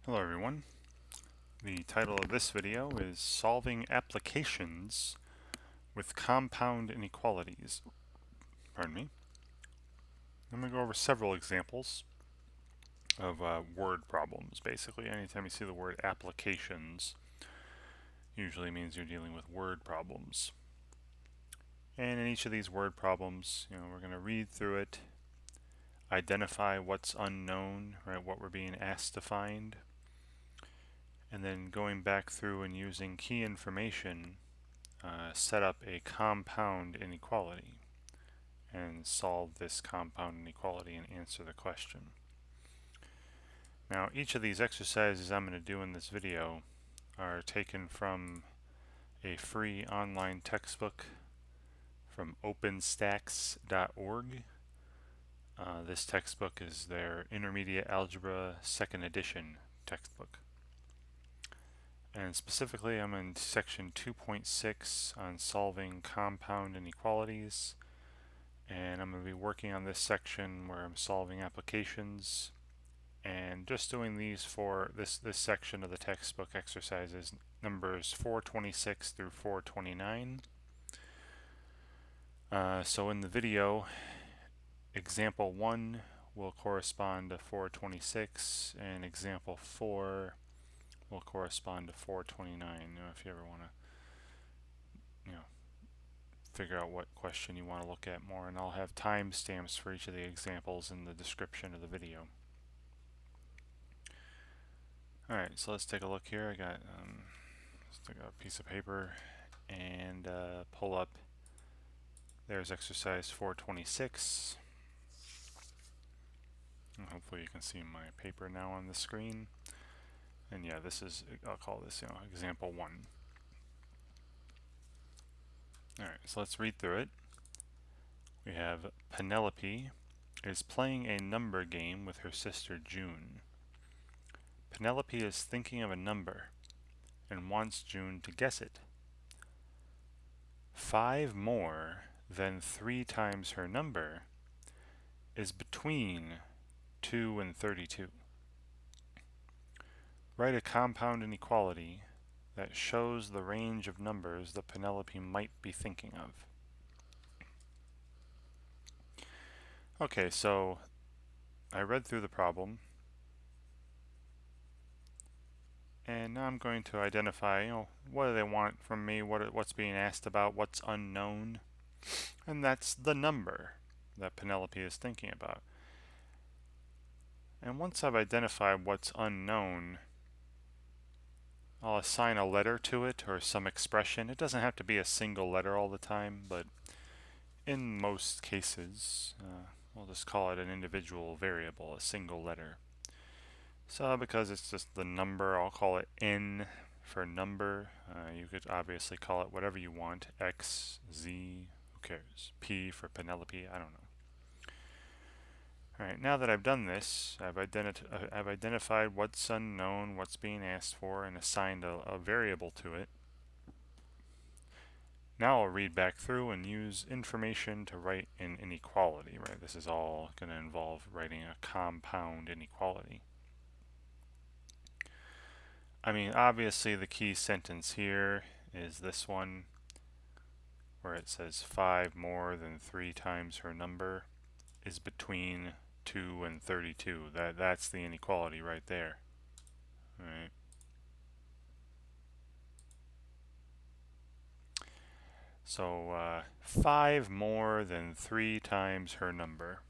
Hello everyone. The title of this video is Solving Applications with Compound Inequalities. Pardon me. I'm going to go over several examples of word problems, basically. Anytime you see the word applications, usually means you're dealing with word problems. And in each of these word problems, we're going to read through it, identify what's unknown, right, what we're being asked to find, and then going back through and using key information, set up a compound inequality and solve this compound inequality and answer the question. Now, each of these exercises I'm going to do in this video are taken from a free online textbook from openstacks.org. This textbook is their Intermediate Algebra 2nd edition textbook. And specifically, I'm in section 2.6 on solving compound inequalities. And I'm going to be working on this section where I'm solving applications and just doing these for this section of the textbook exercises numbers 426 through 429. So in the video, example 1 will correspond to 426 and example 4 will correspond to 429. If you ever want to figure out what question you want to look at more, and I'll have timestamps for each of the examples in the description of the video. Alright, so let's take a look here. I got let's take a piece of paper and pull up. There's exercise 426. And hopefully you can see my paper now on the screen. And yeah, this is, I'll call this example 1. Alright, so let's read through it. We have Penelope is playing a number game with her sister June. Penelope is thinking of a number and wants June to guess it. 5 more than 3 times her number is between 2 and 32. Write a compound inequality that shows the range of numbers that Penelope might be thinking of. Okay, so I read through the problem, and now I'm going to identify, what do they want from me, what's being asked about, what's unknown, and that's the number that Penelope is thinking about. And once I've identified what's unknown, I'll assign a letter to it or some expression. It doesn't have to be a single letter all the time, but in most cases, we'll just call it an individual variable, a single letter. So because it's just the number, I'll call it N for number. You could obviously call it whatever you want, X, Z, who cares? P for Penelope, I don't know. Alright, now that I've done this, I've identified what's unknown, what's being asked for, and assigned a variable to it. Now I'll read back through and use information to write an inequality, right? This is all going to involve writing a compound inequality. I mean, obviously the key sentence here is this one, where it says 5 more than 3 times her number is between 2 and 32. That's the inequality right there. All right. So 5 more than 3 times her number.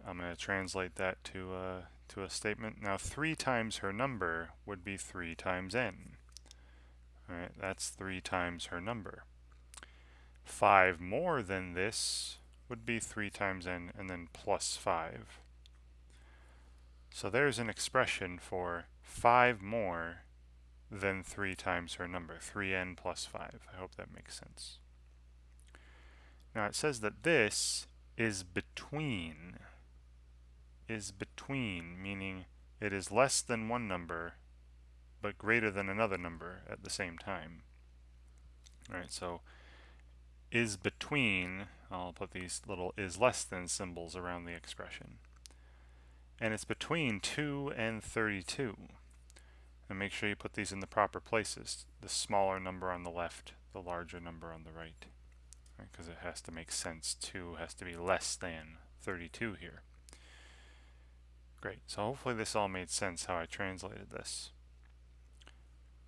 I'm going to translate that to a statement. Now 3 times her number would be 3 times n. All right, that's 3 times her number. 5 more than this would be 3 times n and then plus 5. So there's an expression for 5 more than 3 times her number, 3n plus 5. I hope that makes sense. Now it says that this is between, meaning it is less than one number but greater than another number at the same time. Alright, so is between, I'll put these little is less than symbols around the expression. and it's between 2 and 32. And make sure you put these in the proper places. The smaller number on the left, the larger number on the right. Because it has to make sense. 2 has to be less than 32 here. Great. So hopefully this all made sense how I translated this.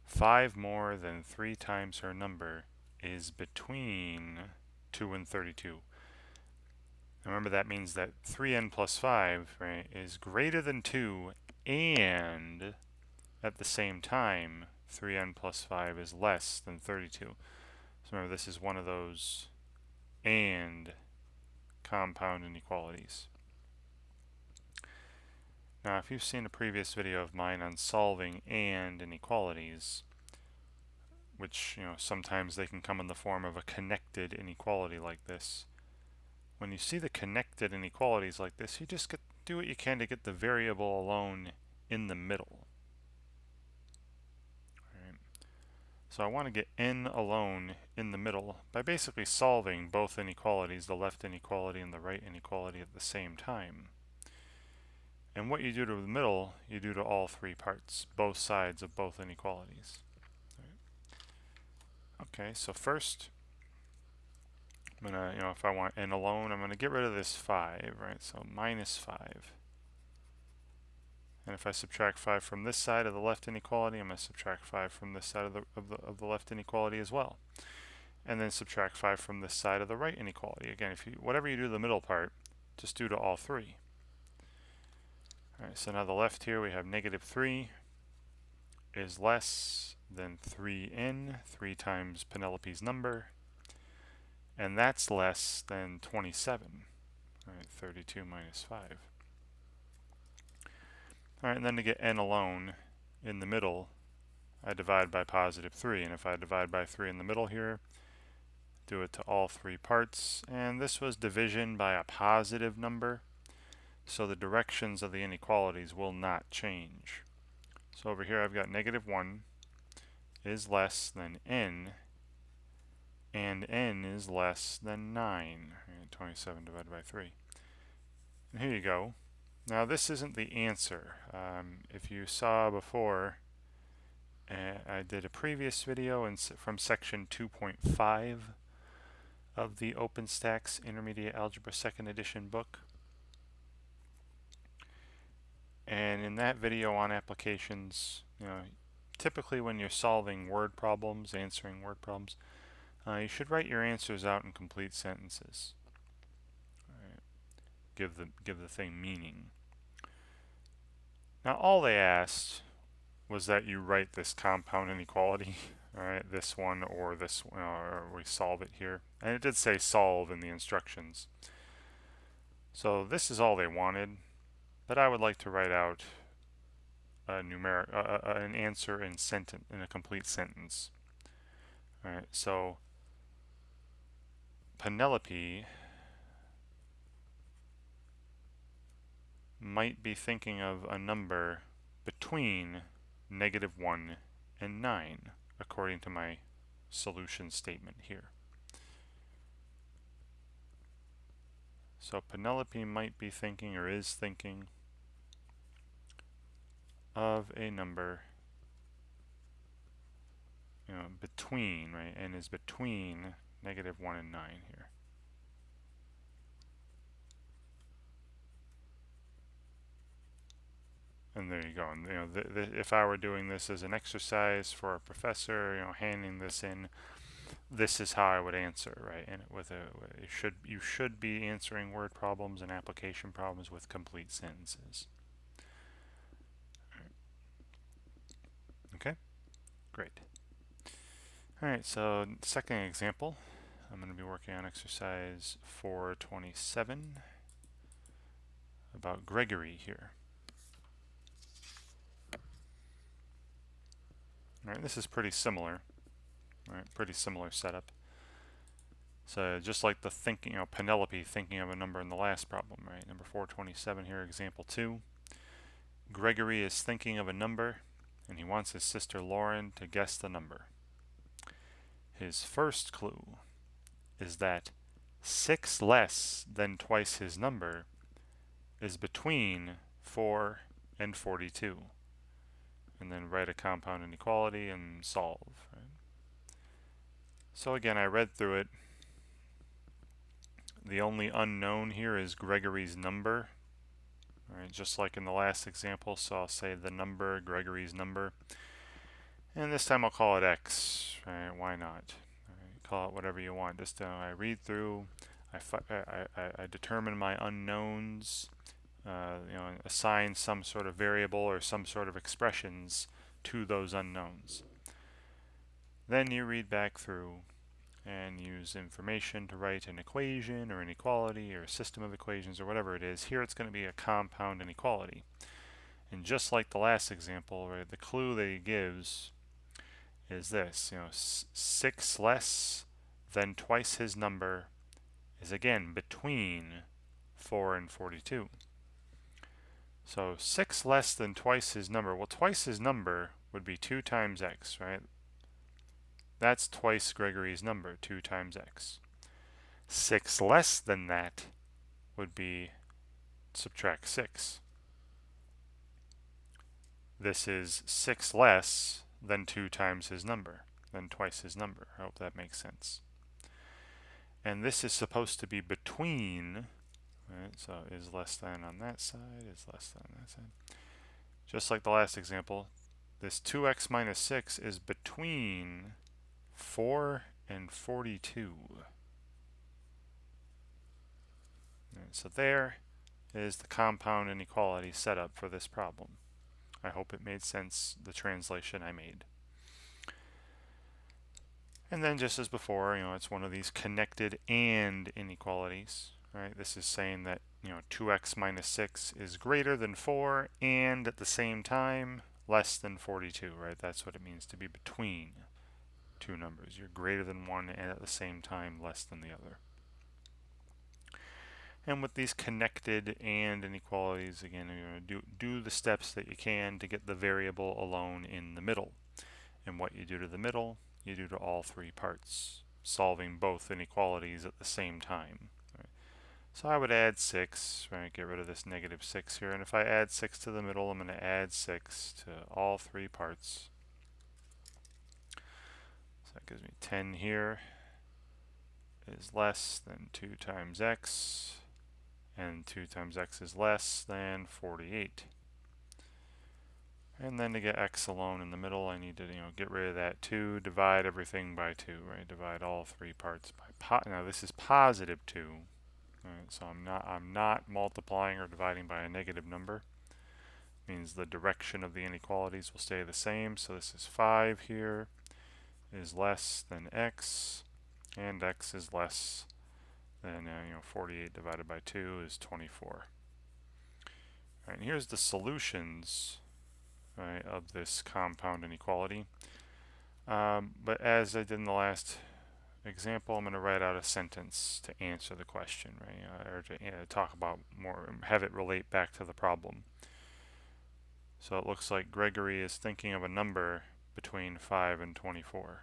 5 more than 3 times her number is between 2 and 32. Remember, that means that 3n plus 5, right, is greater than 2, and at the same time 3n plus 5 is less than 32. So remember, this is one of those and compound inequalities. Now, if you've seen a previous video of mine on solving and inequalities, which, sometimes they can come in the form of a connected inequality like this. When you see the connected inequalities like this, you just do what you can to get the variable alone in the middle. Right. So I want to get n alone in the middle by basically solving both inequalities, the left inequality and the right inequality, at the same time. And what you do to the middle, you do to all three parts, both sides of both inequalities. Right. Okay, so first, I'm going to, if I want n alone, I'm going to get rid of this 5, right? So minus 5. And if I subtract 5 from this side of the left inequality, I'm going to subtract 5 from this side of the left inequality as well. And then subtract 5 from this side of the right inequality. Again, whatever you do to the middle part, just do to all three. Alright, so now the left here we have negative 3 is less than 3n, 3 times Penelope's number, and that's less than 27. Alright, 32 minus 5. Alright, and then to get n alone in the middle, I divide by positive 3, and if I divide by 3 in the middle here, do it to all three parts, and this was division by a positive number, so the directions of the inequalities will not change. So over here I've got negative 1 is less than n, and n is less than 9. 27 divided by 3. And here you go. Now this isn't the answer. If you saw before, I did a previous video from section 2.5 of the OpenStax Intermediate Algebra 2nd Edition book. And in that video on applications, typically when you're solving word problems, answering word problems, you should write your answers out in complete sentences. Right. Give the thing meaning. Now all they asked was that you write this compound inequality, alright, this one or this one, or we solve it here. And it did say solve in the instructions. So this is all they wanted, but I would like to write out a an answer in a complete sentence. Alright, so Penelope might be thinking of a number between negative 1 and 9, according to my solution statement here. So Penelope might be thinking, or is thinking, of a number, between, right, and is between negative 1 and 9 here. And there you go. And if I were doing this as an exercise for a professor, handing this in, this is how I would answer, right? And you should be answering word problems and application problems with complete sentences. Okay, great. All right, so second example, I'm going to be working on exercise 427 about Gregory here. All right, this is pretty similar. All right, pretty similar setup. So just like the thinking, Penelope thinking of a number in the last problem, right? Number 427 here, example 2. Gregory is thinking of a number, and he wants his sister Lauren to guess the number. His first clue is that 6 less than twice his number is between 4, and 42. And then write a compound inequality and solve. Right? So again, I read through it. The only unknown here is Gregory's number. All right, just like in the last example, so I'll say the number, Gregory's number. And this time I'll call it x. Right? Why not? Right, call it whatever you want. Just I read through, I determine my unknowns, assign some sort of variable or some sort of expressions to those unknowns. Then you read back through and use information to write an equation or inequality or a system of equations or whatever it is. Here it's going to be a compound inequality. And just like the last example, right, the clue that he gives is this, 6 less than twice his number is again between 4 and 42. So 6 less than twice his number, well, twice his number would be 2 times x, right? That's twice Gregory's number, 2 times x. 6 less than that would be subtract 6. This is 6 less than 2 times his number, than twice his number. I hope that makes sense. And this is supposed to be between, right? So is less than on that side, is less than on that side. Just like the last example, this 2x minus 6 is between 4 and 42. And so there is the compound inequality setup for this problem. I hope it made sense, the translation I made. And then just as before, it's one of these connected and inequalities, right? This is saying that, 2x minus 6 is greater than 4 and at the same time less than 42, right? That's what it means to be between two numbers. You're greater than one and at the same time less than the other. And with these connected and inequalities, again, you're going to do the steps that you can to get the variable alone in the middle. And what you do to the middle, you do to all three parts, solving both inequalities at the same time. Right? So I would add 6, right? Get rid of this negative 6 here. And if I add 6 to the middle, I'm going to add 6 to all three parts. So that gives me 10 here is less than 2 times x. And 2 times x is less than 48. And then to get x alone in the middle, I need to get rid of that 2, divide everything by 2, right? Divide all three parts by now this is positive 2, right? So I'm not multiplying or dividing by a negative number. It means the direction of the inequalities will stay the same. So this is 5 here is less than x, and x is less than 48 divided by 2 is 24. All right, and here's the solutions, right, of this compound inequality. But as I did in the last example, I'm going to write out a sentence to answer the question, right, or to talk about more, have it relate back to the problem. So it looks like Gregory is thinking of a number between 5 and 24.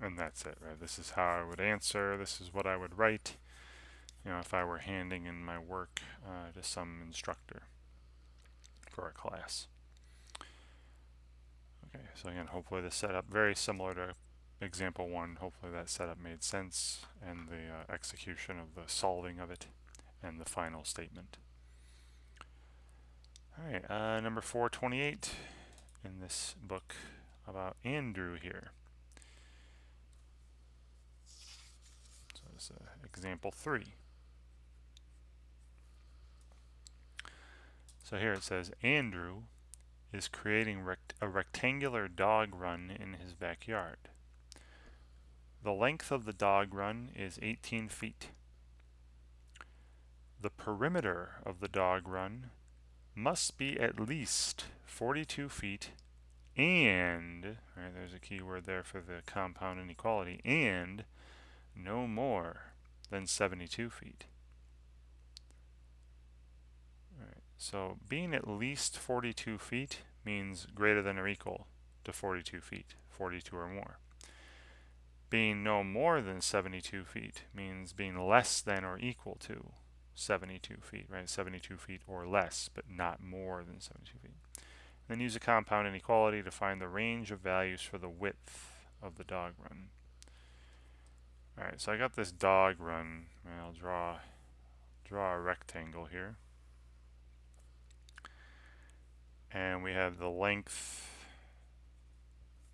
And that's it, right? This is how I would answer. This is what I would write, if I were handing in my work to some instructor for a class. Okay, so again, hopefully the setup very similar to example 1. Hopefully that setup made sense, and the execution of the solving of it and the final statement. All right, number 428 in this book about Andrew here. So this is example 3. So here it says, Andrew is creating a rectangular dog run in his backyard. The length of the dog run is 18 feet. The perimeter of the dog run must be at least 42 feet and, right, there's a key word there for the compound inequality, and no more than 72 feet. So being at least 42 feet means greater than or equal to 42 feet, 42 or more. Being no more than 72 feet means being less than or equal to 72 feet, right? 72 feet or less, but not more than 72 feet. Then use a compound inequality to find the range of values for the width of the dog run. Alright, so I got this dog run, and I'll draw a rectangle here. And we have the length,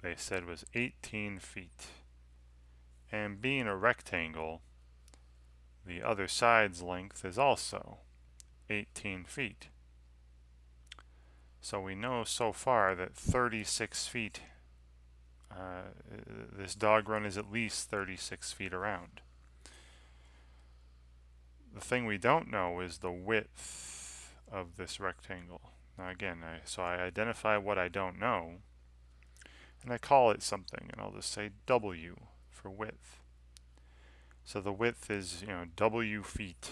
they said, was 18 feet. And being a rectangle, the other side's length is also 18 feet. So we know so far that 36 feet, this dog run is at least 36 feet around. The thing we don't know is the width of this rectangle. Now again, so I identify what I don't know, and I call it something, and I'll just say W for width. So the width is, W feet.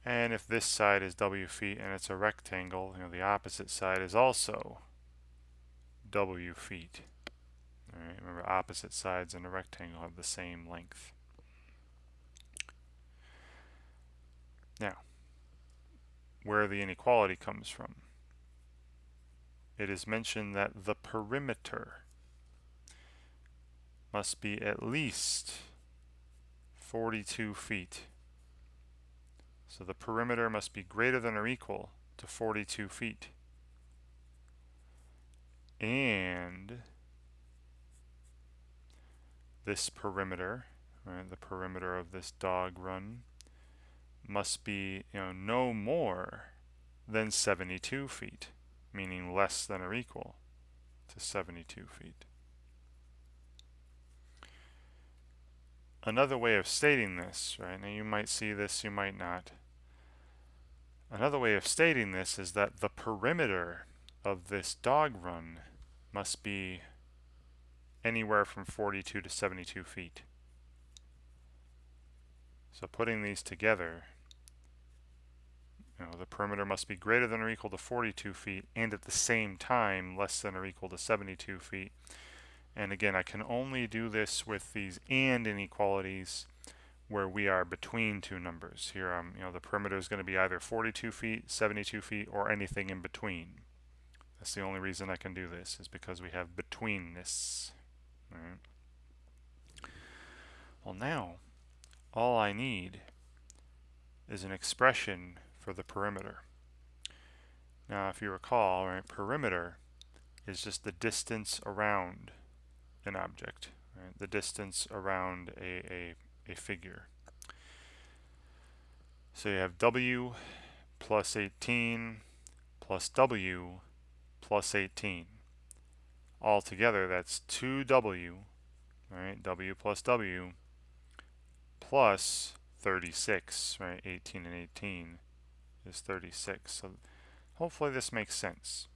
And if this side is W feet and it's a rectangle, the opposite side is also W feet. All right, remember, opposite sides in a rectangle have the same length. Now, where the inequality comes from. It is mentioned that the perimeter must be at least 42 feet. So the perimeter must be greater than or equal to 42 feet. And this perimeter, right, the perimeter of this dog run, must be no more than 72 feet, meaning less than or equal to 72 feet. Another way of stating this, right, now you might see this, you might not. Another way of stating this is that the perimeter of this dog run must be anywhere from 42 to 72 feet. So putting these together, the perimeter must be greater than or equal to 42 feet and at the same time less than or equal to 72 feet. And again, I can only do this with these and inequalities where we are between two numbers. Here, the perimeter is going to be either 42 feet, 72 feet, or anything in between. That's the only reason I can do this, is because we have betweenness. All right. Well, now, all I need is an expression for the perimeter. Now, if you recall, right, perimeter is just the distance around an object, right? The distance around a figure. So you have W plus 18 plus W plus 18. Altogether, that's 2W, right? W plus W plus 36, right? 18 and 18 is 36. So hopefully this makes sense.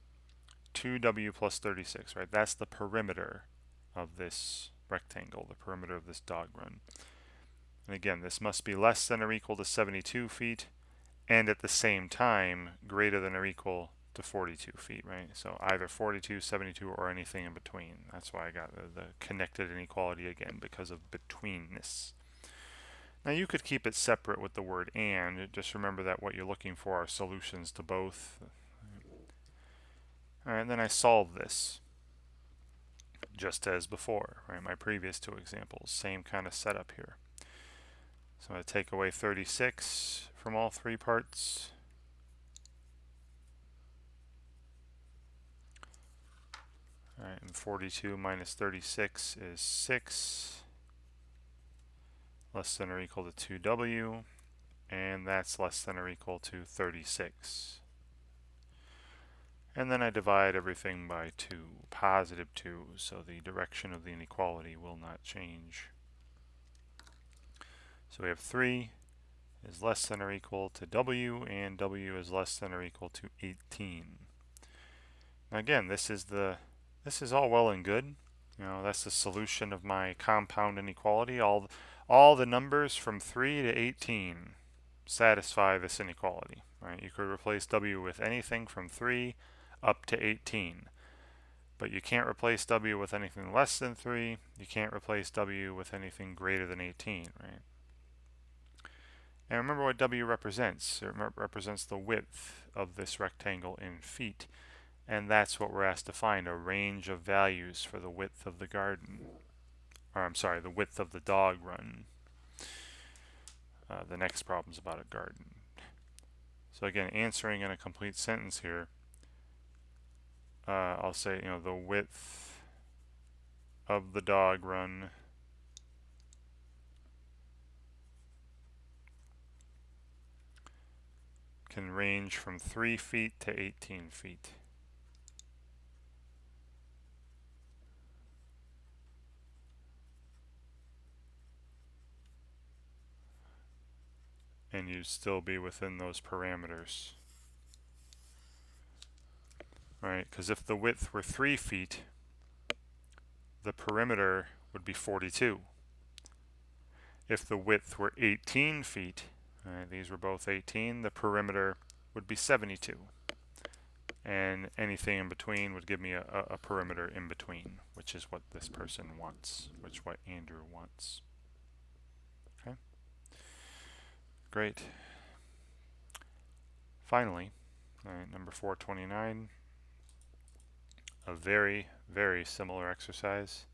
2W plus 36, right? That's the perimeter of this rectangle, the perimeter of this dog run. And again, this must be less than or equal to 72 feet and at the same time greater than or equal to 42 feet, right? So either 42, 72, or anything in between. That's why I got the connected inequality again, because of betweenness. Now you could keep it separate with the word and. Just remember that what you're looking for are solutions to both. All right, and then I solve this just as before, right? My previous two examples, same kind of setup here. So I'm going to take away 36 from all three parts. All right, and 42 minus 36 is 6, less than or equal to 2W, and that's less than or equal to 36. And then I divide everything by 2, positive 2, so the direction of the inequality will not change. So we have 3 is less than or equal to W, and W is less than or equal to 18. Now again, this is all well and good. That's the solution of my compound inequality. All the numbers from 3 to 18. satisfy this inequality. Right? You could replace w with anything from 3 up to 18. But you can't replace w with anything less than 3. You can't replace w with anything greater than 18, right? And remember what w represents. It represents the width of this rectangle in feet. And that's what we're asked to find, a range of values for the width of the garden. Or I'm sorry, the width of the dog run. The next problem's about a garden. So again, answering in a complete sentence here, I'll say, the width of the dog run can range from 3 feet to 18 feet. And you'd still be within those parameters. Right, because if the width were 3 feet, the perimeter would be 42. If the width were 18 feet, these were both 18, the perimeter would be 72. And anything in between would give me a perimeter in between, which is what this person wants, which is what Andrew wants. Okay, great. Finally, number 429, a very, very similar exercise.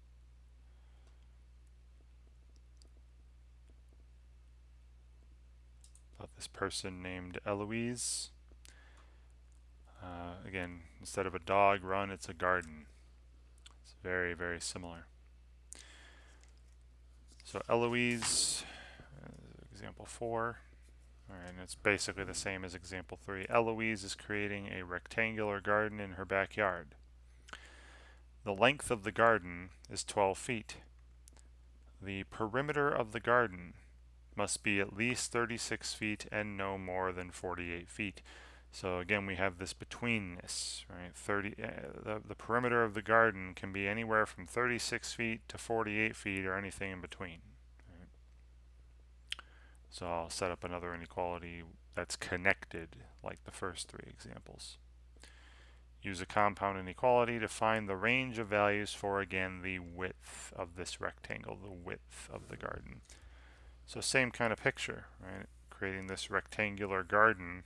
About this person named Eloise. Again, instead of a dog run, it's a garden. It's very, very similar. So Eloise, example 4. Alright, and it's basically the same as example 3. Eloise is creating a rectangular garden in her backyard. The length of the garden is 12 feet. The perimeter of the garden must be at least 36 feet and no more than 48 feet. So again, we have this betweenness, right? The perimeter of the garden can be anywhere from 36 feet to 48 feet or anything in between. Right? So I'll set up another inequality that's connected like the first 3 examples. Use a compound inequality to find the range of values for, again, the width of this rectangle, the width of the garden. So same kind of picture, right? Creating this rectangular garden.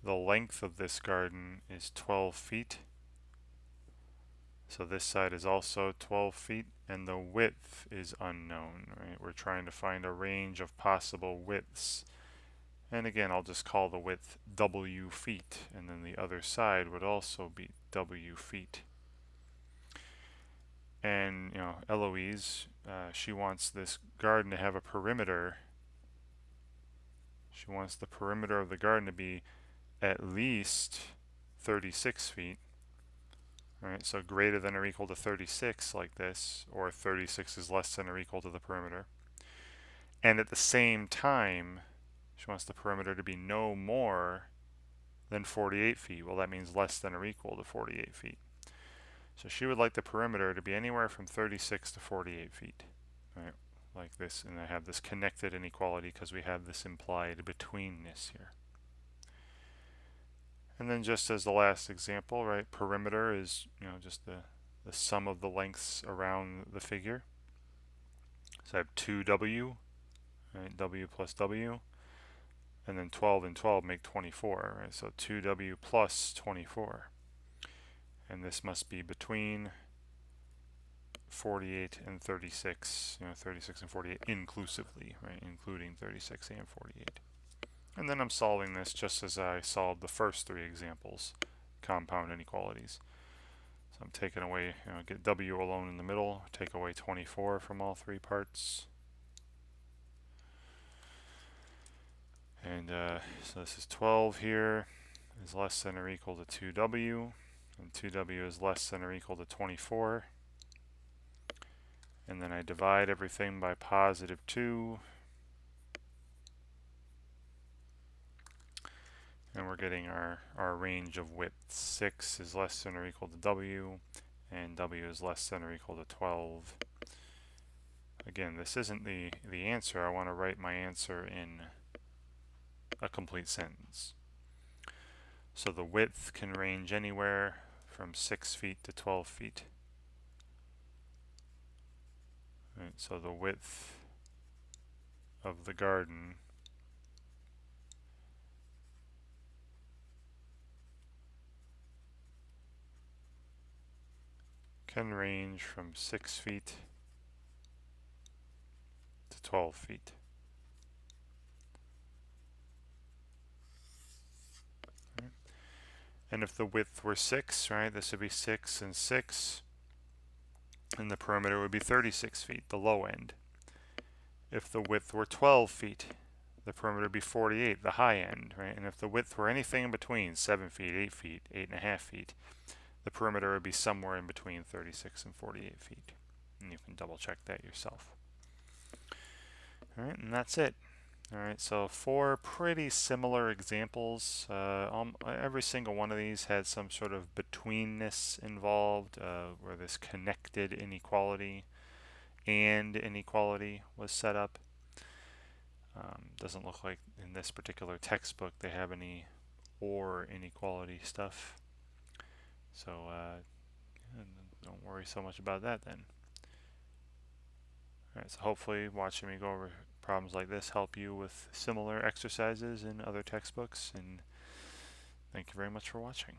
The length of this garden is 12 feet. So this side is also 12 feet, and the width is unknown, right? We're trying to find a range of possible widths. And again, I'll just call the width W feet, and then the other side would also be W feet. And, Eloise, she wants this garden to have a perimeter. She wants the perimeter of the garden to be at least 36 feet. Right, so greater than or equal to 36 like this, or 36 is less than or equal to the perimeter. And at the same time, she wants the perimeter to be no more than 48 feet. Well, that means less than or equal to 48 feet. So she would like the perimeter to be anywhere from 36 to 48 feet. Right, like this, and I have this connected inequality because we have this implied betweenness here. And then just as the last example, right, perimeter is, just the sum of the lengths around the figure. So I have 2w, right, w plus w, and then 12 and 12 make 24, right, so 2w plus 24. And this must be between 48 and 36, 36 and 48 inclusively, right, including 36 and 48. And then I'm solving this just as I solved the first 3 examples, compound inequalities. So I'm taking away, get w alone in the middle, take away 24 from all 3 parts. And so this is 12 here is less than or equal to 2w, and 2w is less than or equal to 24. And then I divide everything by positive 2. And we're getting our range of width. 6 is less than or equal to w, and w is less than or equal to 12. again, this isn't the answer. I want to write my answer in a complete sentence. So the width can range anywhere from 6 feet to 12 feet. Right, so the width of the garden can range from 6 feet to 12 feet. Right. And if the width were 6, right, this would be 6 and 6, and the perimeter would be 36 feet, the low end. If the width were 12 feet, the perimeter would be 48, the high end, right? And if the width were anything in between, 7 feet, 8 feet, 8.5 feet, the perimeter would be somewhere in between 36 and 48 feet. And you can double check that yourself. All right, and that's it. All right, so 4 pretty similar examples. Every single one of these had some sort of betweenness involved, where this connected inequality and inequality was set up. Doesn't look like in this particular textbook they have any or inequality stuff. So don't worry so much about that then. Alright, so hopefully watching me go over problems like this help you with similar exercises in other textbooks, and thank you very much for watching.